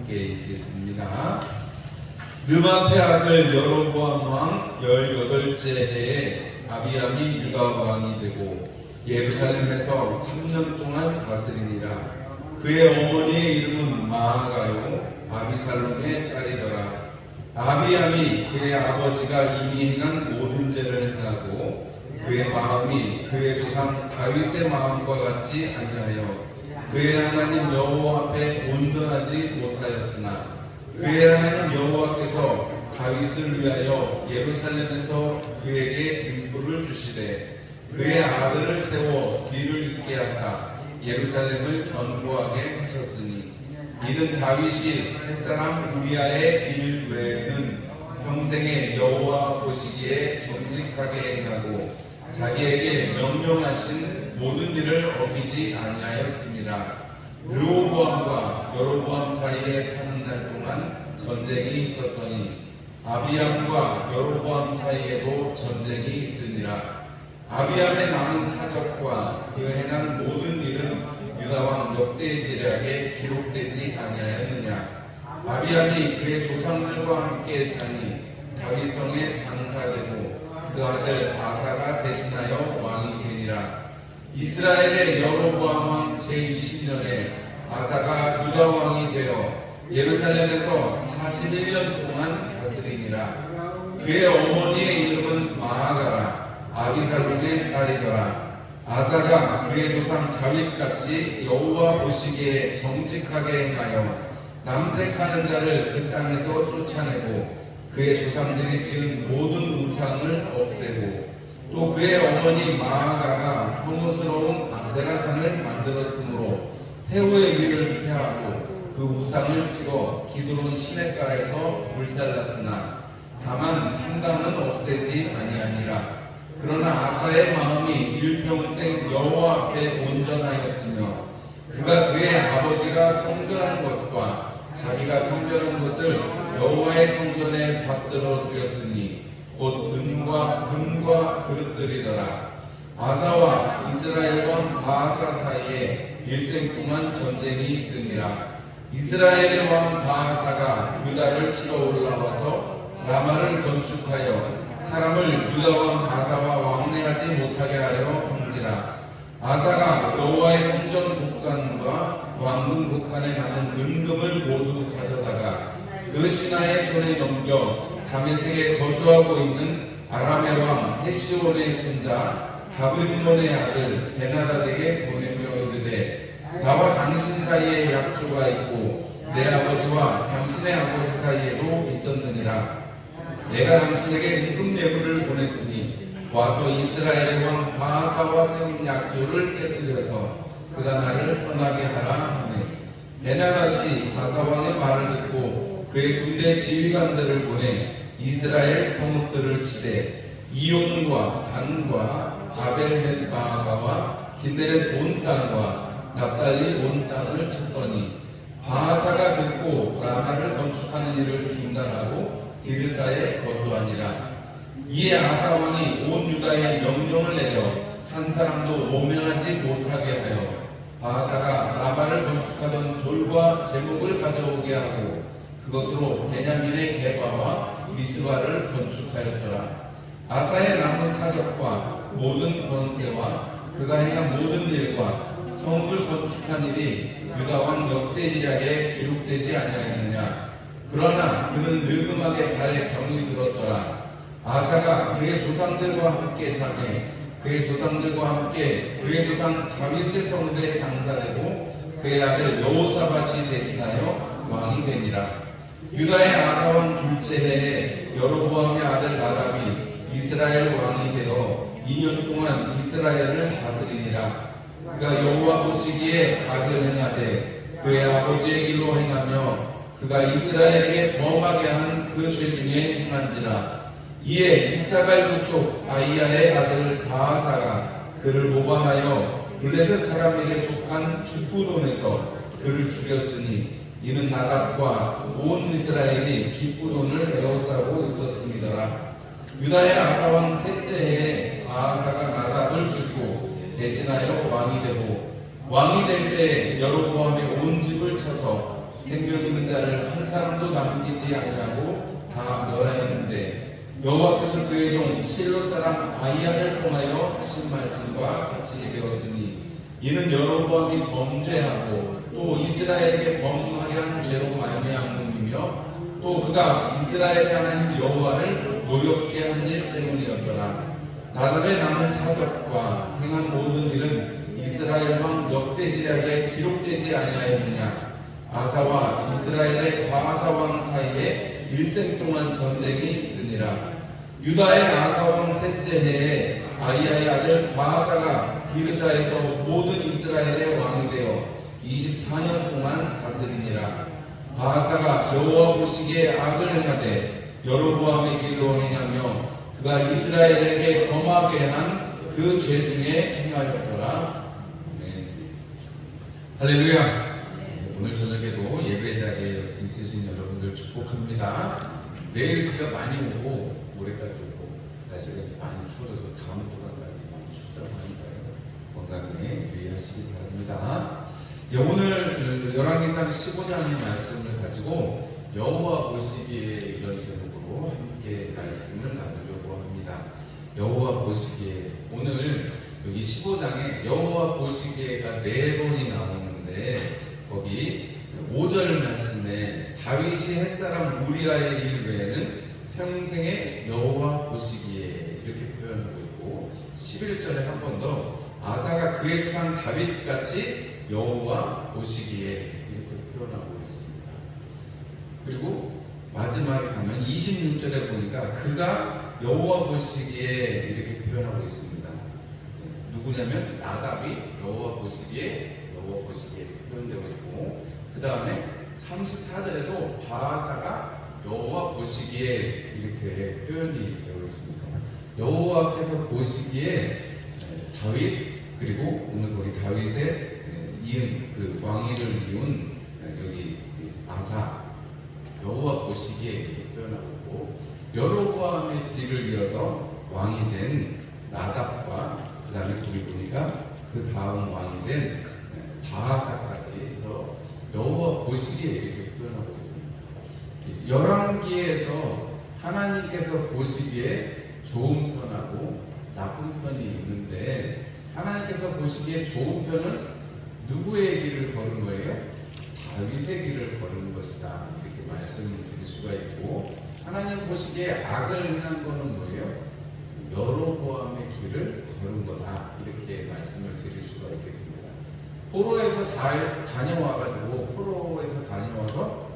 함께 읽겠습니다. 느바세 아들 여로보암 왕 18째 해에 아비암이 유다 왕이 되고 예루살렘에서 3년 동안 다스리니라. 그의 어머니의 이름은 마아가요 아비살롬의 딸이더라. 아비암이 그의 아버지가 이미 행한 모든 죄를 행하고 그의 마음이 그의 조상 다윗의 마음과 같지 아니하여 그의 하나님 여호와 앞에 온전하지 못하였으나 그의 하나님 여호와께서 다윗을 위하여 예루살렘에서 그에게 등불을 주시되 그의 아들을 세워 뒤를 잇게 하사 예루살렘을 견고하게 하셨으니 이는 다윗이 햇사람 우리아의 일 외에는 평생에 여호와 보시기에 정직하게 행하고 자기에게 명령하신 모든 일을 어기지 아니하였습니다. 르호보암과 여로보암 사이에 사는 날 동안 전쟁이 있었더니 아비암과 여로보암 사이에도 전쟁이 있으니라. 아비암의 남은 사적과 그 행한 모든 일은 유다왕 역대지략에 기록되지 아니하였느냐. 아비암이 그의 조상들과 함께 자니 다윗성에 장사되고 그 아들 아사가 대신하여 왕이 되니라. 이스라엘의 여로보암 왕 제20년에 아사가 유다 왕이 되어 예루살렘에서 41년 동안 다스리니라. 그의 어머니의 이름은 마아가라 아비살롬의 딸이더라. 아사가 그의 조상 다윗같이 여호와 보시기에 정직하게 행하여 남색하는 자를 그 땅에서 쫓아내고 그의 조상들이 지은 모든 우상을 없애고 또 그의 어머니 마아가가 혐오스러운 아세라산을 만들었으므로 태우의 위를 폐하고 그 우상을 찍어 기드론 시냇가에서 불살랐으나 다만 상당은 없애지 아니하니라. 그러나 아사의 마음이 일평생 여호와 앞에 온전하였으며 그가 그의 아버지가 성결한 것과 자기가 성결한 것을 여호와의 성전에 받들어 드렸으니 곧 은과 금과 그릇들이더라. 아사와 이스라엘 왕 바아사 사이에 일생 동안 전쟁이 있으니라. 이스라엘의 왕 바아사가 유다를 치러 올라와서 라마를 건축하여 사람을 유다 왕 아사와 왕래하지 못하게 하려 한지라. 아사가 여호와의 성전 곳간과 왕궁 곳간에 남은 은금을 모두 가져다가 그 신하의 손에 넘겨 다메섹에 거주하고 있는 아람의 왕 헤시온의 손자 다브림몬의 아들 베나다에게 보내며 이르되 나와 당신 사이에 약조가 있고 내 아버지와 당신의 아버지 사이에도 있었느니라. 내가 당신에게 은금 예물을 보냈으니 와서 이스라엘의 왕 바아사와 세운 약조를 깨뜨려서 그가 나를 떠나게 하라 하네. 베나다시 바사 왕의 말을 듣고 그의 군대 지휘관들을 보내 이스라엘 성읍들을 치되 이온과 단과 아벨벳바가와 기네렛 온 땅과 납달리 온 땅을 쳤더니 바아사가 듣고 라마를 건축하는 일을 중단하고 디르사에 거주하니라. 이에 아사 왕이 온 유다에 명령을 내려 한 사람도 모면하지 못하게 하여 바아사가 라마를 건축하던 돌과 제목을 가져오게 하고 그것으로 베냐민의 게바와 미스바를 건축하였더라. 아사의 남은 사적과 모든 권세와 그가 행한 모든 일과 성읍을 건축한 일이 유다 왕 역대지략에 기록되지 아니하였느냐. 그러나 그는 늙음하게 발에 병이 들었더라. 아사가 그의 조상들과 함께 자매 그의 조상들과 함께 그의 조상 다윗의 성읍에 장사되고 그의 아들 여호사밧이 대신하여 왕이 되니라. 유다의 아사 왕 둘째 해에 여로보암의 아들 나답이 이스라엘 왕이 되어 2년 동안 이스라엘을 다스리니라. 그가 여호와 보시기에 악을 행하되 그의 아버지의 길로 행하며 그가 이스라엘에게 범하게 한 그 죄 중에 행한지라. 이에 이사갈 족속 아이야의 아들 바아사가 그를 모방하여 블레셋 사람에게 속한 기쁘돈에서 그를 죽였으니 이는 나답과 온 이스라엘이 기쁘돈을 에워싸고 있었음이더라. 유다의 아사왕 셋째 해에 바아사가 나답을 죽고 대신하여 왕이 되고 왕이 될 때 여로보암의 온 집을 쳐서 생명 있는 자를 한 사람도 남기지 아니하고 다 멸하였는데 여호와께서 그의 종 실로 사람 아히야를 통하여 하신 말씀과 같이 되었으니 이는 여로보암이 범죄하고 또 이스라엘에게 범하게 한 죄로 말미암음이며 또 그가 이스라엘의 하나님 여호와를 노엽게 한 일 때문이었더라. 나답의 남은 사적과 행한 모든 일은 이스라엘 왕 역대지략에 기록되지 아니하였느냐. 아사와 이스라엘의 바아사 왕 사이에 일생 동안 전쟁이 있으니라. 유다의 아사 왕 셋째 해에 아히야의 아들 바아사가 디르사에서 모든 이스라엘의 왕이 되어 24년 동안 다스리니라. 바아사가 여호와 보시기에 악을 행하되 여로보암의 길로 행하며 그가 이스라엘에게 범하게 한 그 죄 중에 행하였더라. 할렐루야. 오늘 저녁에도 예배자리에 있으신 여러분들 축복합니다. 내일 비가 많이 오고 모레까지 오고 날씨가 많이 추워져서 다음 주간까지 많이 춥다고 하니까요. 건강에 유의하시기 바랍니다. 오늘 열왕기상 15장의 말씀을 가지고 여호와 보시기에 이런 제목으로 함께 말씀을 나누려고 합니다. 여호와 보시기에, 오늘 여기 15장에 여호와 보시기에가 4번이 나오는데 거기 5절 말씀에 다윗이 햇사람 우리아의 일 외에는 평생에 여호와 보시기에 이렇게 표현하고 있고 11절에 한 번 더 아사가 그의 조상 다윗같이 여호와 보시기에 이렇게 표현하고 있습니다. 그리고 마지막에 가면 26절에 보니까 그가 여호와 보시기에 이렇게 표현하고 있습니다. 누구냐면 나답이 여호와 보시기에 표현되고 있고, 그 다음에 34절에도 바아사가 여호와 보시기에 이렇게 표현이 되어 있습니다. 여호와께서 보시기에 다윗, 그리고 오늘 거기 다윗의 이은 그 왕위를 이룬 여기 아사, 여호와 보시기에 이렇게 표현하고 있고, 여로보암의 뒤를 이어서 왕이 된 나답과 그 다음에 거기 보니까 그 다음 왕이 된 바아사까지 해서 여호와 보시기에 이렇게 표현하고 있습니다. 열왕기에서 하나님께서 보시기에 좋은 편하고 나쁜 편이 있는데, 하나님께서 보시기에 좋은 편은 누구의 길을 걸은 거예요? 다윗의 길을 걸은 것이다, 이렇게 말씀을 드릴 수가 있고, 하나님 보시기에 악을 행한 거는 뭐예요? 여로보암의 길을 걸은 거다, 이렇게 말씀을 드릴 수가 있겠습니다. 포로에서 다녀와서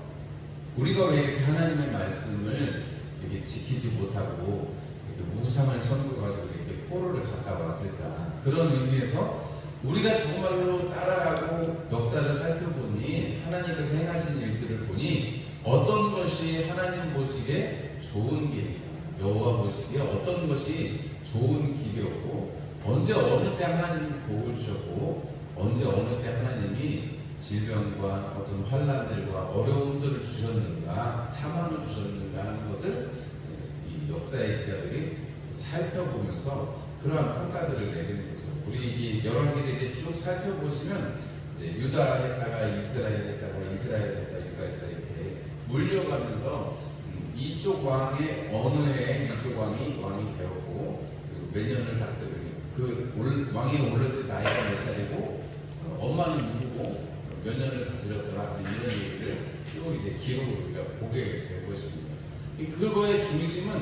우리가 왜 이렇게 하나님의 말씀을 이렇게 지키지 못하고 이렇게 우상을 섬겨가지고 이렇게 포로를 갔다 왔을까? 그런 의미에서 우리가 정말로 따라가고 역사를 살펴보니 하나님께서 행하신 일들을 보니 어떤 것이 하나님 보시기에 좋은 길인가, 여호와 보시기에 어떤 것이 좋은 길이었고, 언제 어느 때 하나님이 복을 주셨고 언제 어느 때 하나님이 질병과 어떤 환난들과 어려움들을 주셨는가, 사망을 주셨는가 하는 것을 이 역사의 기자들이 살펴보면서 그러한 평가들을 내리는 거죠. 우리 이 열왕기를 이제 쭉 살펴보시면 이제 유다 했다가 이스라엘 했다가 유다 했다 이렇게 물려가면서 이쪽 왕의 어느 해에 이쪽 왕이 되었고, 그리고 몇 년을 다스리고, 그 왕이 올릴 때 나이가 몇 살이고 엄마는 누구고 몇 년을 다스렸더라, 이런 얘기를 쭉 이제 기록을 우리가 보게 될 것입니다. 그거의 중심은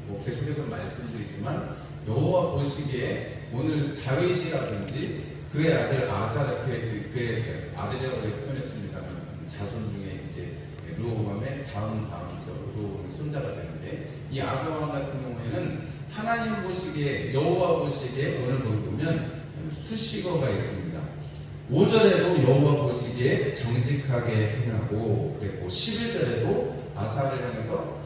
뭐 계속해서 말씀드리지만 여호와 보시기에 오늘 다윗이라든지 그의 아들 아사, 그의 아들이라고 표현했습니다만 자손 중에 이제 르호보암의 다음 르호보암의 손자가 되는데, 이 아사 왕 같은 경우에는 하나님 보시기에, 여호와 보시기에 오늘 보면 수식어가 있습니다. 5절에도 여호와 보시기에 정직하게 행하고 그랬고, 11절에도 아사를 향해서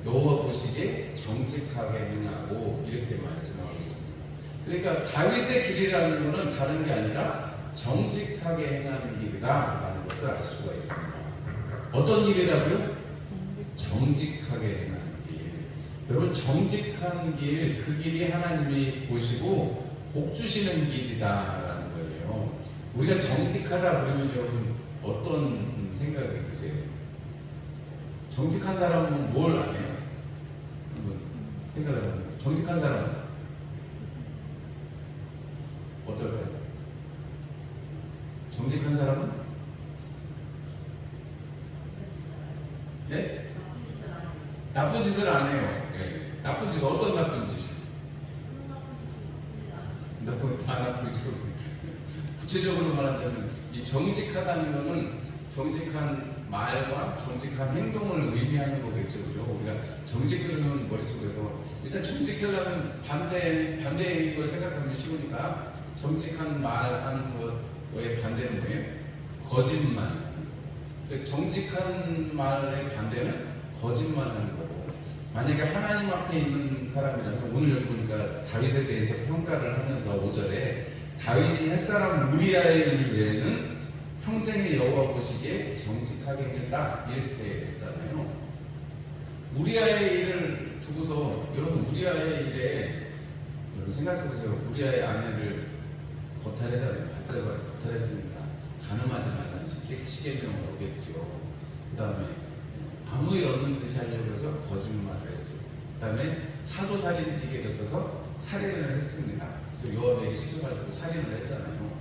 여호와 보시기에 정직하게 행하고 이렇게 말씀하고 있습니다. 그러니까 다윗의 길이라는 것은 다른 게 아니라 정직하게 행하는 길이다라는 것을 알 수가 있습니다. 어떤 길이라고요? 정직하게 행하는 길. 여러분, 정직한 길, 그 길이 하나님이 보시고 복 주시는 길이다라는 거예요. 우리가 정직하다 그러면 여러분 어떤 정직한 사람은 뭘 안 해요? 한번 생각을 해보면 정직한 사람은 어떨까요? 정직한 사람은? 네? 나쁜 짓을 안 해요. 네. 나쁜 짓, 어떤 나쁜 짓이? 다 나쁜 짓. 구체적으로 말하자면 이 정직하다는 것은 정직한 말과 정직한 행동을 의미하는 거겠죠. 그죠? 우리가 정직을 머릿속에서 일단 정직하려면 반대인 걸 생각하면 쉬우니까 정직한 말하는 것의 반대는 뭐예요? 거짓말. 정직한 말의 반대는 거짓말하는 거고, 만약에 하나님 앞에 있는 사람이라면 오늘 여기 보니까 다윗에 대해서 평가를 하면서 5절에 다윗이 햇사람 우리아의 외에는 평생의 여호와 보시기에 정직하게 행했다 이렇게 했잖아요. 우리아의 일을 두고서 여러분 우리아의 일에 여러분 생각해보세요. 우리아의 아내를 거탈했잖아요. 바세바를 거탈했으니까 가늠하지 말라는 시계명을 오겠죠. 그 다음에 아무 일 없는 듯이 하려고 해서 거짓말을 했죠. 그 다음에 차도살인지게 되셔서 살인을 했습니다. 그래서 요압에게 시켜가지고 살인을 했잖아요.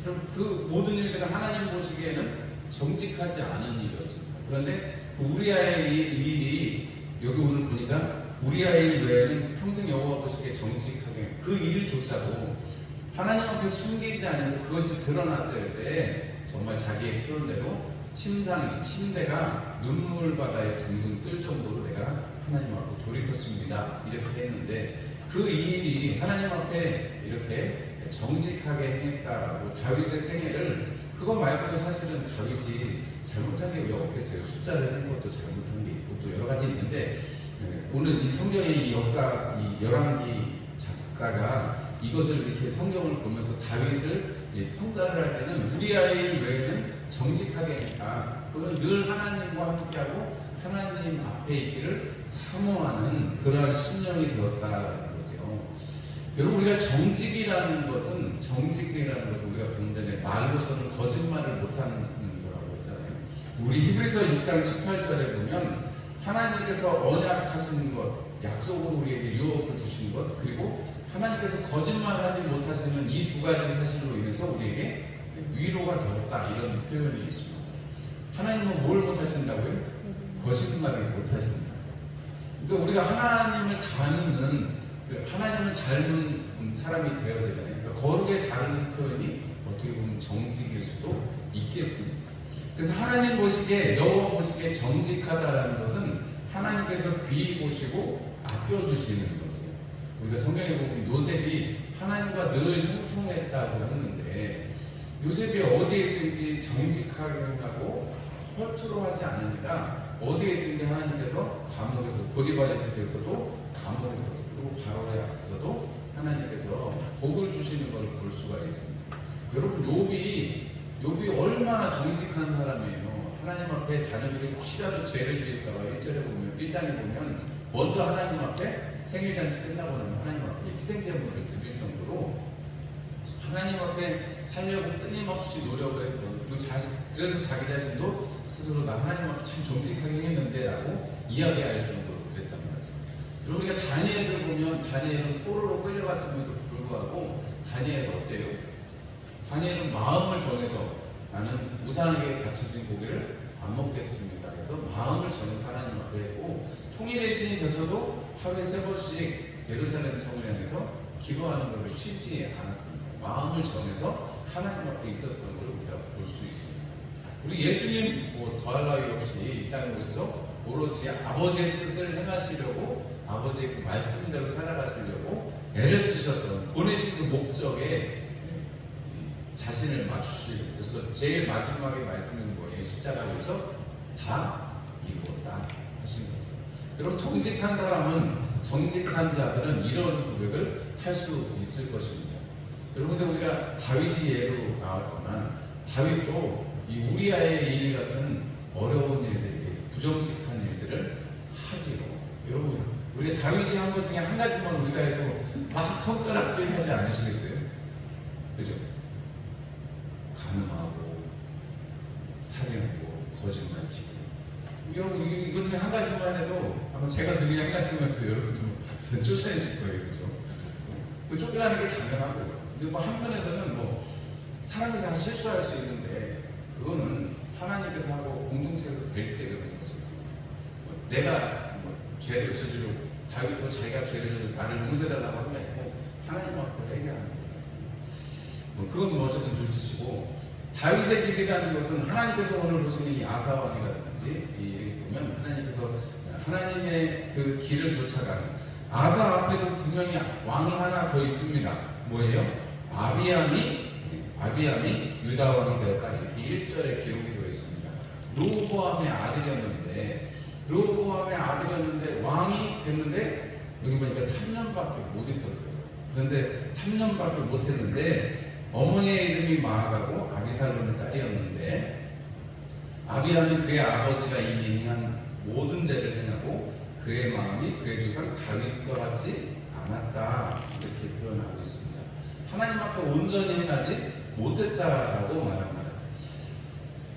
그럼 그 모든 일들은 하나님 보시기에는 정직하지 않은 일이었습니다. 그런데 그 우리아의 일이 여기 오늘 보니까 우리아의 일 외에는 평생 여호와 보시기에 정직하게 그 일조차도 하나님 앞에 숨기지 않고 그것이 드러났을 때 정말 자기의 표현대로 침대가 눈물바다에 둥둥 뜰 정도로 내가 하나님 앞으로 돌이켰습니다 이렇게 했는데 그 일이 하나님 앞에 이렇게 정직하게 행했다라고 다윗의 생애를 그거 말고도 사실은 다윗이 잘못한 게 왜 없겠어요. 숫자를 센 것도 잘못한 게 있고 또 여러 가지 있는데 오늘 이 성경의 이 역사 이 열왕기 작가가 이것을 이렇게 성경을 보면서 다윗을 평가를 할 때는 우리아의 외에는 정직하게 했다. 그건 늘 하나님과 함께하고 하나님 앞에 있기를 사모하는 그러한 심령이 되었다는 거죠. 여러분 우리가 정직이라는 것은 우리가 좀 전에 말로서는 거짓말을 못하는 거라고 했잖아요. 우리 히브리서 6장 18절에 보면 하나님께서 언약하신 것, 약속으로 우리에게 유업을 주신 것, 그리고 하나님께서 거짓말하지 못하시는 이 두 가지 사실로 인해서 우리에게 위로가 되었다 이런 표현이 있습니다. 하나님은 뭘 못하신다고요? 거짓말을 못하신다. 그러니까 우리가 하나님을 닮은 사람이 되어야 되잖아요. 그러니까 거룩의 다른 표현이 어떻게 보면 정직일 수도 있겠습니다. 그래서 하나님 보시기에 여호와 보시기에 정직하다라는 것은 하나님께서 귀히 보시고 아껴주시는 거죠. 우리가 성경에 보면 요셉이 하나님과 늘 형통했다고 했는데 요셉이 어디에 있든지 정직하게 하고 허투루 하지 않으니까 어디에 있든지 하나님께서 감옥에서 보디발의 집에서도 감옥에서도 그리고 바로의 앞에서도 하나님께서 복을 주시는 것을 볼 수가 있습니다. 여러분 욥이 얼마나 정직한 사람이에요. 하나님 앞에 자녀들이 혹시라도 죄를 지을까봐 1장에 보면 먼저 하나님 앞에 생일잔치 끝나고 나면 하나님 앞에 희생제물을 드릴 정도로 하나님 앞에 살려고 끊임없이 노력을 했던 그래서 자기 자신도 스스로 나 하나님 앞에 참 정직하게 했는데 라고 이야기할 정도로 그랬단 말이죠. 여러분 우리가 다니엘을 보면 다니엘은 포로로 끌려갔음에도 불구하고 다니엘 어때요? 다니엘은 마음을 정해서 나는 우상에게 바쳐진 고기를 안 먹겠습니다. 그래서 마음을 정해서 하나님 앞에 했고 총리 대신이 돼서도 하루에 3번씩 예루살렘 성을 향해서 기도하는 것을 쉬지 않았습니다. 마음을 정해서 하나님 앞에 있었던 것을 우리가 볼 수 있습니다. 우리 예수님 더할 나위 없이 이 땅에 오셔서 오로지 아버지의 뜻을 행하시려고 아버지의 그 말씀대로 살아가시려고 애를 쓰셨던 보내신 그 목적에 자신을 맞추시려고 그래서 제일 마지막에 말씀은 뭐예요? 십자가에서 다 이루었다 하신 거죠. 여러분 정직한 사람은 정직한 자들은 이런 고백을 할 수 있을 것입니다. 여러분들 우리가 다윗이 예로 나왔지만 다윗도 이 우리아의 일 같은 어려운 일들, 부정직한 일들을 하지요. 여러분 우리가 다윗이 한 것 중에 한 가지만 우리가 해도 막 손가락질하지 않으시겠어요? 그죠? 가늠하고 살인하고 거짓말치고 이거 중에 한 가지만 해도 아마 제가 드린 한 가지만 해도 여러분 좀 쫓아내실 거예요, 그죠? 그 쫓겨나는 게 당연하고, 근데 뭐 한편에서는 뭐 사람이 다 실수할 수 있는데 그거는 하나님께서 하고 공동체에서 될 때 그런 거지. 뭐 내가 뭐 죄를 저지르고 자기도 자기가 죄를 저지르고 나를 용서해달라고 하는 게 아니고 하나님 앞에 얘기하는 거죠. 뭐 그건 뭐 어쨌든 둘째치고, 다윗의 길이라는 것은 하나님께서 오늘 보시는 이 아사 왕이라든지 이 보면 하나님께서 하나님의 그 길을 쫓아가는 아사 앞에도 분명히 왕이 하나 더 있습니다. 뭐예요? 아비암이 유다 왕이 되었다. 이렇게 1절에 기록이 되어 있습니다. 르호보암의 아들이었는데 왕이 됐는데 여기 보니까 3년밖에 못 있었어요. 그런데 3년밖에 못 했는데 어머니의 이름이 마아가고 아비살롬의 딸이었는데, 아비암이 그의 아버지가 이미 행한 모든 죄를 행하고 그의 마음이 그의 조상 다윗과 같지 않았다, 이렇게 표현하고 있습니다. 하나님 앞에 온전히 행하지 못했다라고 말합니다.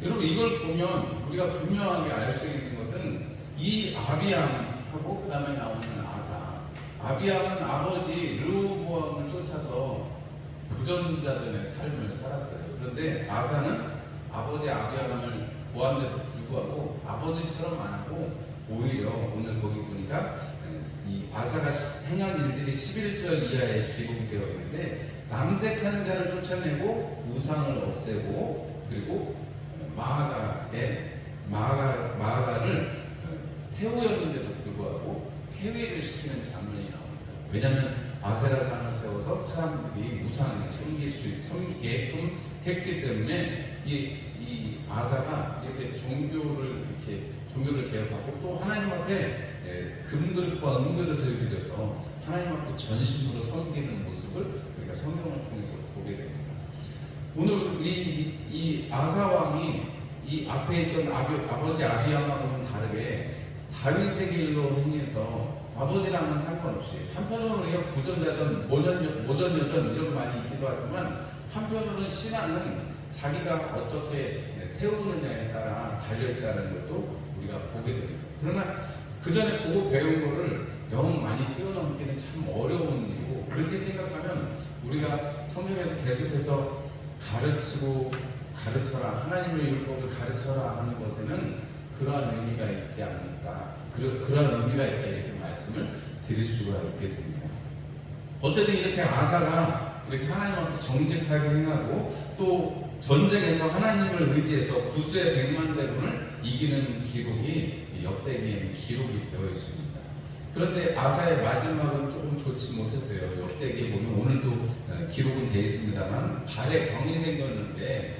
여러분, 이걸 보면 우리가 분명하게 알 수 있는 것은 이 아비암하고 그 다음에 나오는 아사, 아비암은 아버지 르호보암을 쫓아서 부전자전의 삶을 살았어요. 그런데 아사는 아버지 아비암을 보았는데도 불구하고 아버지처럼 안 하고 오히려 오늘 거기 보니까 이 아사가 행한 일들이 11절 이하에 기록이 되어 있는데, 남색하는 자를 쫓아내고 우상을 없애고 그리고 마아가를 태우였는데도 불구하고 폐위를 시키는 장면이 나옵니다. 왜냐하면 아세라상을 세워서 사람들이 우상을 섬기게끔 했기 때문에 이 아사가 이렇게 종교를 개혁하고 또 하나님 앞에 금그릇과 은그릇을 드려서 하나님 앞에 전심으로 섬기는 모습을 우리가 성경을 통해서 보게 됩니다. 오늘 이 아사 왕이 이 앞에 있던 아버지 아비암하고는 다르게 다윗의 길로 행해서 아버지랑은 상관없이, 한편으로는 우리가 부전자전, 모전여전 이런 말이 있기도 하지만 한편으로는 신앙은 자기가 어떻게 세우느냐에 따라 달려있다는 것도 우리가 보게 됩니다. 그러나 그 전에 보고 배운 거를 영 많이 뛰어넘기는 참 어려운 일이고, 그렇게 생각하면 우리가 성경에서 계속해서 가르치고 가르쳐라, 하나님의 율법을 가르쳐라 하는 것에는 그러한 의미가 있지 않을까, 그러한 의미가 있다, 이렇게 말씀을 드릴 수가 있겠습니다. 어쨌든 이렇게 아사가 이렇게 하나님 앞에 정직하게 행하고 또 전쟁에서 하나님을 의지해서 구수의 100만 대군을 이기는 기록이 역대기에는 기록이 되어 있습니다. 그런데 아사의 마지막은 조금 좋지 못했어요. 역대기에 보면 오늘도 기록은 되어 있습니다만 발에 병이 생겼는데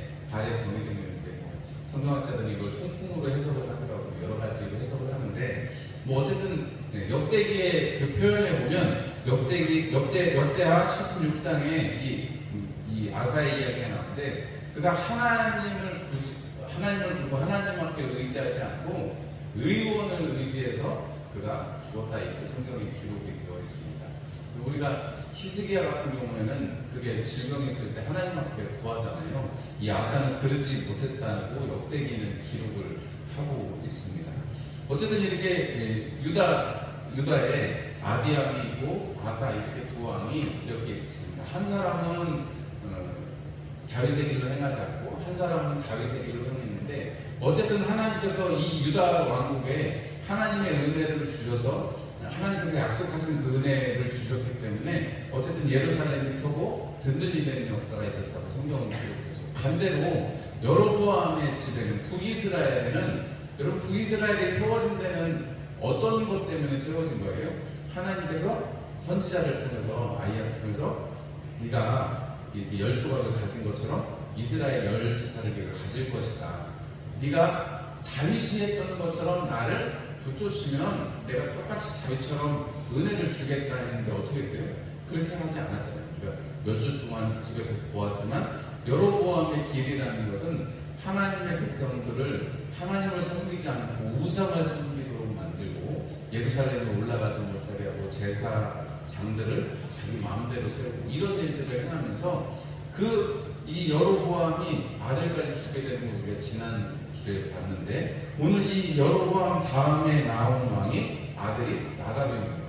성경학자들이 이걸 통풍으로 해석을 하더라고요. 여러 가지로 해석을 하는데 뭐 어쨌든 역대기의 그 표현에 보면 역대하 16장에 이 아사의 이야기가 나오는데, 그가 하나님을 두고 하나님 앞에 의지하지 않고 의원을 의지해서 그가 죽었다, 이렇게 성경에 기록이 되어 있습니다. 우리가 히스기야 같은 경우에는 그렇게 질병이 있을 때 하나님 앞에 구하잖아요. 이 아사는 그러지 못했다고 역대기는 기록을 하고 있습니다. 어쨌든 이렇게 유다에 아비암이 있고 아사, 이렇게 두 왕이 이렇게 있었습니다. 한 사람은 다윗의 길로 행하지 않고 한 사람은 다윗의 길로 행했는데, 어쨌든 하나님께서 이 유다 왕국에 하나님의 은혜를 주셔서 하나님께서 약속하신 그 은혜를 주셨기 때문에 어쨌든 예루살렘이 서고 든든히 되는 역사가 있었다고 성경은 기록해서, 반대로 여로보암의 집에는 여러분 북이스라엘이 세워진 데는 어떤 것 때문에 세워진 거예요? 하나님께서 선지자를 통해서 아이야를 통해서 네가 이렇게 10조각을 가진 것처럼 이스라엘 10지파를 가질 것이다. 네가 다윗이 했던 것처럼 나를 붙쫓으면 내가 똑같이 다윗처럼 은혜를 주겠다 했는데 어떻게 했어요? 그렇게 하지 않았잖아요. 그러니까 몇 주 동안 계속해서 보았지만 여로보암의 길이라는 것은 하나님의 백성들을 하나님을 섬기지 않고 우상을 섬기도록 만들고 예루살렘에 올라가지 못하게 하고 제사장들을 자기 마음대로 세우고 이런 일들을 행하면서 이 여로보암이 아들까지 죽게 되는 거 우리가 지난 주에 봤는데, 오늘 이 여로보암 다음에 나온 왕이 아들이 나답입니다.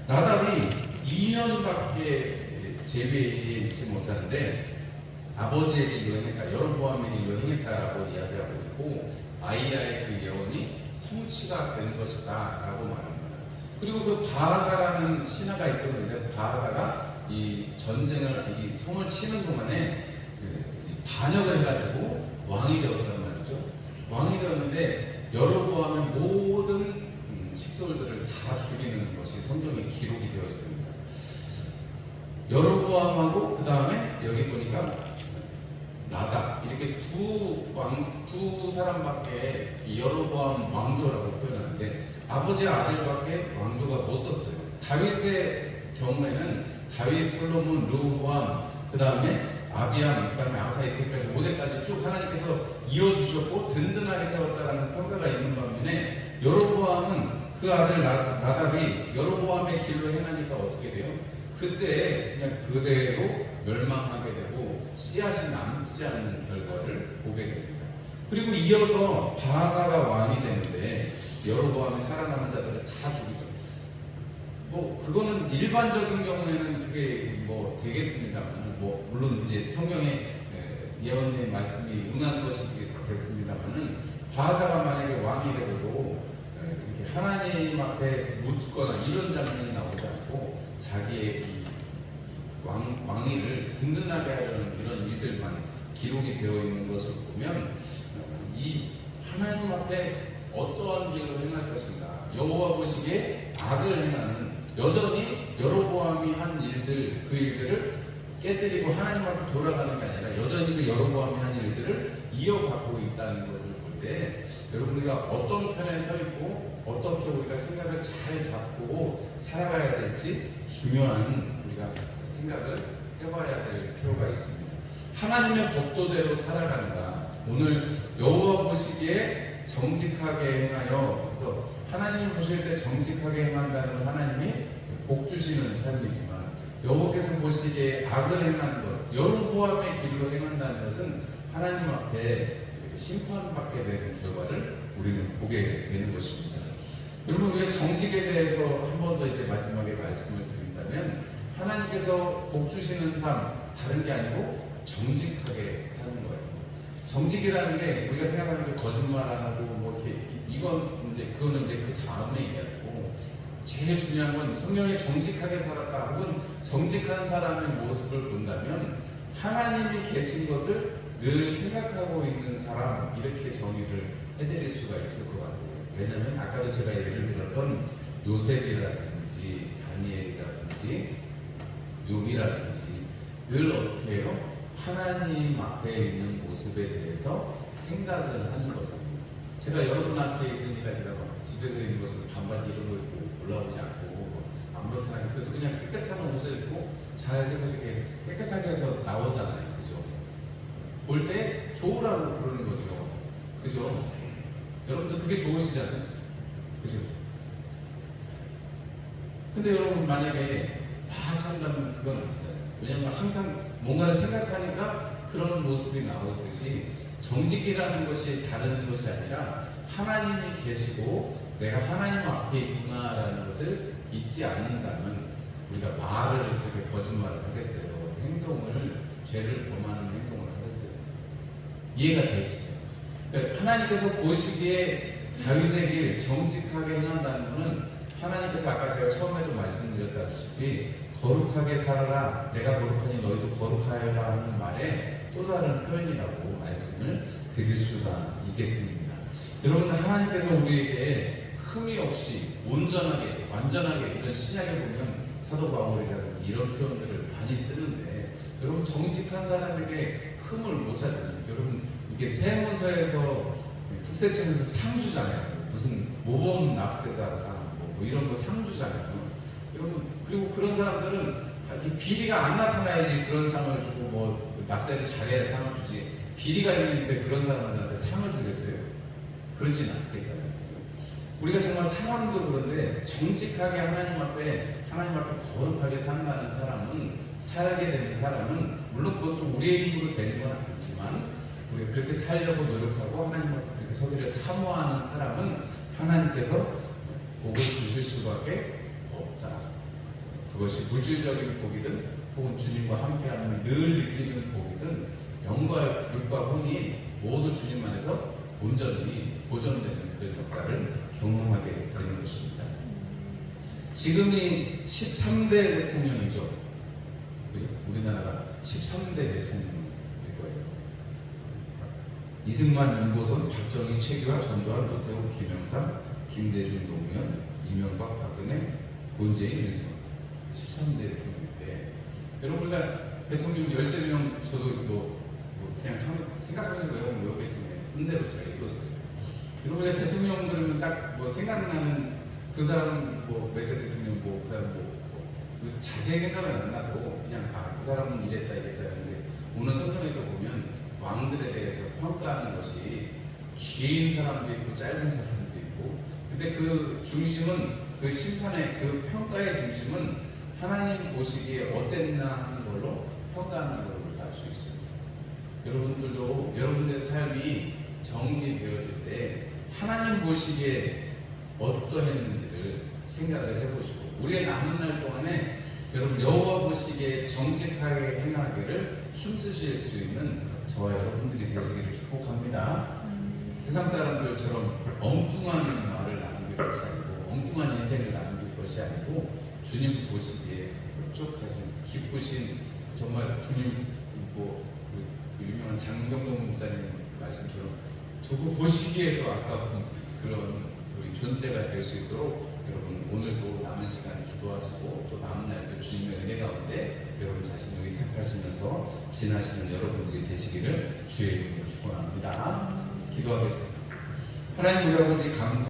나답이 2년밖에 제위에 있지 못하는데 아버지의 길로 행했다, 여로보암의 길로 행했다라고 이야기하고 있고, 아이야의 그 예언이 성취가 된 것이다 라고 말합니다. 그리고 그 바하사라는 신하가 있었는데, 바하사가 이 전쟁을, 이 성을 치는 동안에 반역을 해가지고 왕이 되었단 말이죠. 왕이 되었는데 여로보암의 모든 식솔들을 다 죽이는 것이 성경에 기록이 되어 있습니다. 여로보암하고 그 다음에 여기 보니까 나답, 이렇게 두 사람밖에 이 여로보암 왕조라고 표현하는데 아버지 아들밖에 왕조가 못 썼어요. 다윗의 경우에는 다윗, 솔로몬, 르호보암, 그 다음에 아비암, 그 다음에 아사, 이때까지 5대까지 쭉 하나님께서 이어주셨고 든든하게 세웠다라는 평가가 있는 반면에, 여로보암은 그 아들 나답이 여로보암의 길로 행하니까 어떻게 돼요? 그때 그냥 그대로 멸망하게 되고 씨앗이 남지 않는 결과를 보게 됩니다. 그리고 이어서 바하사가 왕이 되는데 여로보암이 살아남은 자들을 다 죽이죠. 뭐 그거는 일반적인 경우에는 그게 뭐 되겠습니다만, 뭐 물론 이제 성경의 예언의 말씀이 응한 것이 됐습니다만은, 바하사가 만약에 왕이 되고도 이렇게 하나님 앞에 묻거나 이런 장면이 나오지 않고 자기의 이 왕위를 든든하게 하려는 이런 일들만 기록이 되어 있는 것을 보면, 이 하나님 앞에 어떠한 길로 행할 것인가, 여호와 보시기에 악을 행하는, 여전히 여로보암이 한 일들, 그 일들을 깨뜨리고 하나님 앞에 돌아가는 게 아니라 여전히 그 여로보암이 한 일들을 이어가고 있다는 것을 볼 때, 여러분 우리가 어떤 편에 서 있고 어떻게 우리가 생각을 잘 잡고 살아가야 될지 중요한 우리가 생각을 해봐야 될 필요가 있습니다. 하나님의 법도대로 살아가는가, 오늘 여호와 보시기에 정직하게 행하여, 그래서 하나님을 보실 때 정직하게 행한다는 건 하나님이 복 주시는 삶이지만, 여호와께서 보시기에 악을 행하는 것, 여로보암의 길로 행한다는 것은 하나님 앞에 심판받게 되는 결과를 우리는 보게 되는 것입니다. 여러분, 우리가 정직에 대해서 한 번 더 이제 마지막에 말씀을 드린다면, 하나님께서 복 주시는 삶, 다른 게 아니고 정직하게 사는 거예요. 정직이라는 게 우리가 생각하는 게 거짓말 안 하고 뭐 이렇게, 이건 이제 그거는 이제 그 다음에 이야기고, 제일 중요한 건 성경에 정직하게 살았다 혹은 정직한 사람의 모습을 본다면 하나님이 계신 것을 늘 생각하고 있는 사람, 이렇게 정의를 해드릴 수가 있을 것 같아요. 왜냐하면 아까도 제가 예를 들었던 요셉이라든지 다니엘이라든지 욥이라든지 늘 어떻게 해요? 하나님 앞에 있는 모습에 대해서 생각을 하는 것입니다. 제가 여러분 앞에 있으니까 제가 집에서 있는 것을 반바지 이런 거 입고 올라오지 않고 아무렇게나 입고 그냥 깨끗한 옷을 입고 잘 해서 이렇게 깨끗하게 해서 나오잖아요. 그죠? 볼 때 좋으라고 그러는 거죠. 그죠? 여러분들 그게 좋으시잖아요. 그죠? 근데 여러분 만약에 막 한다면 그건 아니잖아요. 왜냐면 항상 뭔가를 생각하니까 그런 모습이 나오듯이, 정직이라는 것이 다른 것이 아니라 하나님이 계시고 내가 하나님 앞에 있구나라는 것을 잊지 않는다면 우리가 말을 그렇게 거짓말을 하겠어요? 행동을, 죄를 범하는 행동을 하겠어요? 이해가 되시죠? 그러니까 하나님께서 보시기에 다윗의 길 정직하게 행한다는 것은, 하나님께서 아까 제가 처음에도 말씀드렸다시피 거룩하게 살아라, 내가 거룩하니 너희도 거룩하여라 하는 말에 또 다른 표현이라고 말씀을 드릴 수가 있겠습니다. 여러분, 하나님께서 우리에게 흠이 없이 온전하게 완전하게, 이런 신약에 보면 사도 바울이라든지 이런 표현들을 많이 쓰는데, 여러분 정직한 사람에게 흠을 못 찾아요. 여러분 이게 세무서에서 국세청에서 상 주잖아요. 무슨 모범 납세자 상 뭐 이런 거 상 주잖아요. 여러분, 그리고 그런 사람들은 이렇게 비리가 안 나타나야지 그런 상을 주고, 뭐 납세를 잘해야 상을 주지, 비리가 있는데 그런 사람들한테 상을 주겠어요? 그러진 않겠잖아요. 우리가 정말 사람도 그런데 정직하게 하나님 앞에 거룩하게 산다는 사람은, 살게 되는 사람은, 물론 그것도 우리의 힘으로 되는 건 아니지만 우리가 그렇게 살려고 노력하고 하나님 앞에 그렇게 서기를 사모하는 사람은 하나님께서 복을 주실 수밖에 없다. 그것이 물질적인 복이든 혹은 주님과 함께하면 늘 느끼는 복이든 영과 육과 혼이 모두 주님 안에서 온전히 보존되는 그런 역사를 경험하게 되는 것입니다. 지금이 13대 대통령이죠. 우리나라가 13대 대통령일 거예요. 이승만, 윤보선, 박정희, 최규하, 전두환, 노태우, 김영삼, 김대중, 노무현, 이명박, 박근혜, 문재인, 윤석열 13대 대통령인데 여러분 우리가 대통령 13명 저도 그냥 생각하는 거예요. 뭐 여기 쓴 대로 제가 읽었어요. 여러분 대통령 그러면 딱 뭐 생각나는 그 사람 몇 대 대통령 그 사람 자세히 생각은 안 나도 그냥 그 사람은 이랬다 했는데 오늘 성경에도 보면 왕들에 대해서 평가하는 것이 긴 사람도 있고 짧은 사람도 있고 근데 그 중심은 그 심판의 그 평가의 중심은 하나님 보시기에 어땠나 하는 걸로 평가하는 걸로 알 수 있어요. 여러분들도 여러분들의 삶이 정리되어질 때 하나님 보시기에 어떠했는지를 생각을 해보시고 우리의 남은 날 동안에 여러분 여호와 보시기에 정직하게 행하기를 힘쓰실 수 있는 저와 여러분들이 되시기를 축복합니다. 세상 사람들처럼 엉뚱한 말을 남길 것이 아니고 엉뚱한 인생을 남길 것이 아니고 주님 보시기에 흡족하신 기쁘신 정말 주님 그 유명한 장경동 목사님 말씀처럼 두고 보시기에도 아까운 그런 우리 존재가 될 수 있도록 여러분 오늘도 남은 시간 기도하시고 또 다음 날도 주님의 은혜 가운데 여러분 자신을 의탁하시면서 지나시는 여러분들이 되시기를 주의 이름으로 축원합니다. 기도하겠습니다. 하나님 우리 아버지 감사